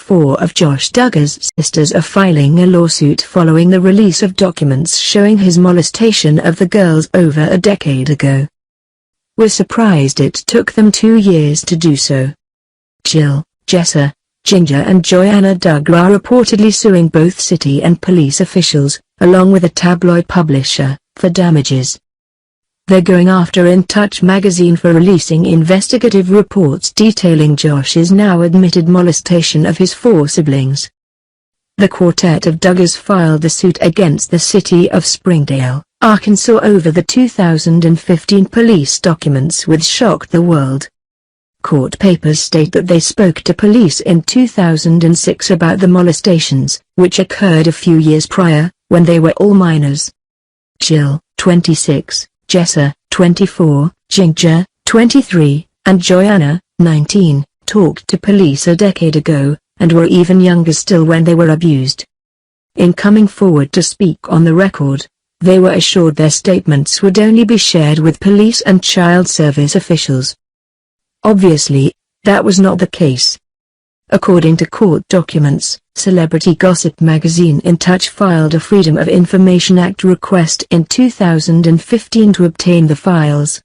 4 of Josh Duggars' sisters are filing a lawsuit following the release of documents showing his molestation of the girls over a decade ago. We're surprised it took them 2 years to do so. Jill, Jessa, Jinger and Joanna Duggar are reportedly suing both city and police officials, along with a tabloid publisher, for damages. They're going after In Touch magazine for releasing investigative reports detailing Josh's now admitted molestation of his 4 siblings. The quartet of Duggars filed a suit against the city of Springdale, Arkansas over the 2015 police documents which shocked the world. Court papers state that they spoke to police in 2006 about the molestations, which occurred a few years prior, when they were all minors. Jill, 26, Jessa, 24, Jinger, 23, and Joanna, 19, talked to police a decade ago, and were even younger still when they were abused. In coming forward to speak on the record, they were assured their statements would only be shared with police and child service officials. Obviously, that was not the case. According to court documents, celebrity gossip magazine In Touch filed a Freedom of Information Act request in 2015 to obtain the files.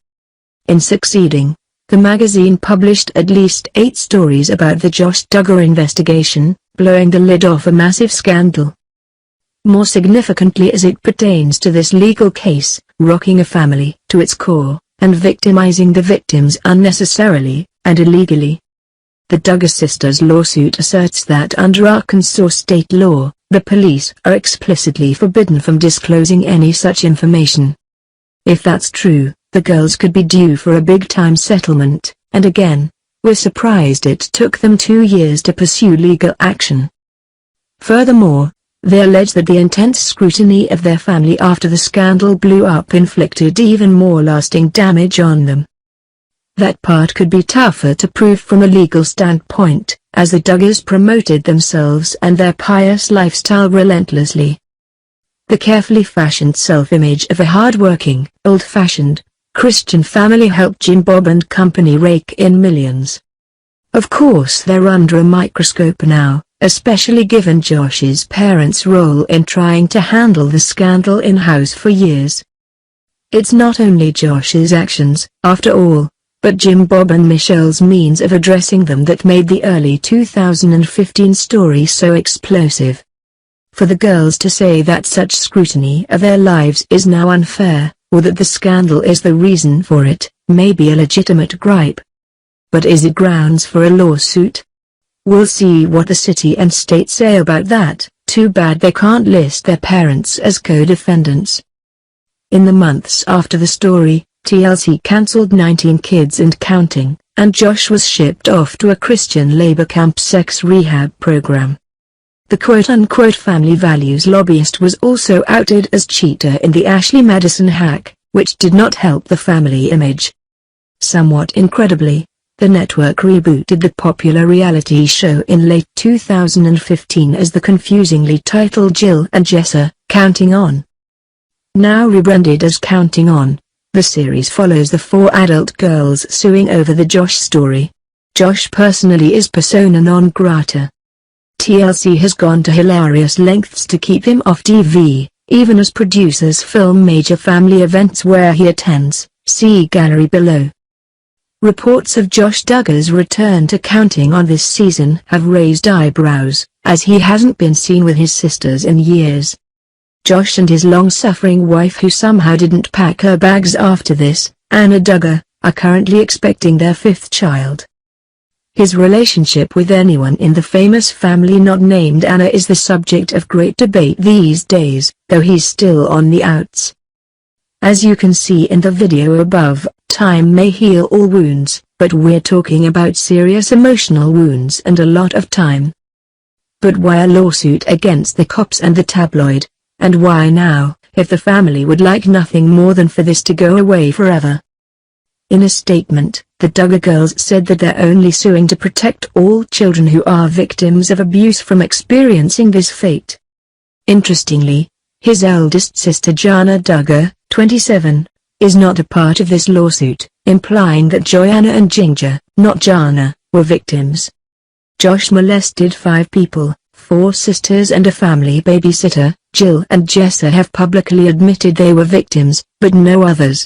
In succeeding, the magazine published at least 8 stories about the Josh Duggar investigation, blowing the lid off a massive scandal. More significantly as it pertains to this legal case, rocking a family to its core, and victimizing the victims unnecessarily and illegally. The Duggar sisters' lawsuit asserts that under Arkansas state law, the police are explicitly forbidden from disclosing any such information. If that's true, the girls could be due for a big-time settlement, and again, we're surprised it took them 2 years to pursue legal action. Furthermore, they allege that the intense scrutiny of their family after the scandal blew up inflicted even more lasting damage on them. That part could be tougher to prove from a legal standpoint, as the Duggars promoted themselves and their pious lifestyle relentlessly. The carefully fashioned self-image of a hard-working, old-fashioned, Christian family helped Jim Bob and company rake in millions. Of course they're under a microscope now, especially given Josh's parents' role in trying to handle the scandal in-house for years. It's not only Josh's actions, after all, but Jim Bob and Michelle's means of addressing them that made the early 2015 story so explosive. For the girls to say that such scrutiny of their lives is now unfair, or that the scandal is the reason for it, may be a legitimate gripe. But is it grounds for a lawsuit? We'll see what the city and state say about that. Too bad they can't list their parents as co-defendants. In the months after the story, TLC cancelled 19 Kids and Counting, and Josh was shipped off to a Christian labor camp sex rehab program. The quote-unquote family values lobbyist was also outed as cheater in the Ashley Madison hack, which did not help the family image. Somewhat incredibly, the network rebooted the popular reality show in late 2015 as the confusingly titled Jill and Jessa, Counting On. Now rebranded as Counting On, the series follows the 4 adult girls suing over the Josh story. Josh personally is persona non grata. TLC has gone to hilarious lengths to keep him off TV, even as producers film major family events where he attends. See gallery below. Reports of Josh Duggars' return to Counting On this season have raised eyebrows, as he hasn't been seen with his sisters in years. Josh and his long-suffering wife, who somehow didn't pack her bags after this, Anna Duggar, are currently expecting their 5th child. His relationship with anyone in the famous family not named Anna is the subject of great debate these days, though he's still on the outs. As you can see in the video above, time may heal all wounds, but we're talking about serious emotional wounds and a lot of time. But why a lawsuit against the cops and the tabloid? And why now, if the family would like nothing more than for this to go away forever? In a statement, the Duggar girls said that they're only suing to protect all children who are victims of abuse from experiencing this fate. Interestingly, his eldest sister Joanna Duggar, 27, is not a part of this lawsuit, implying that Joanna and Jinger, not Jana, were victims. Josh molested 5 people, 4 sisters and a family babysitter. Jill and Jessa have publicly admitted they were victims, but no others.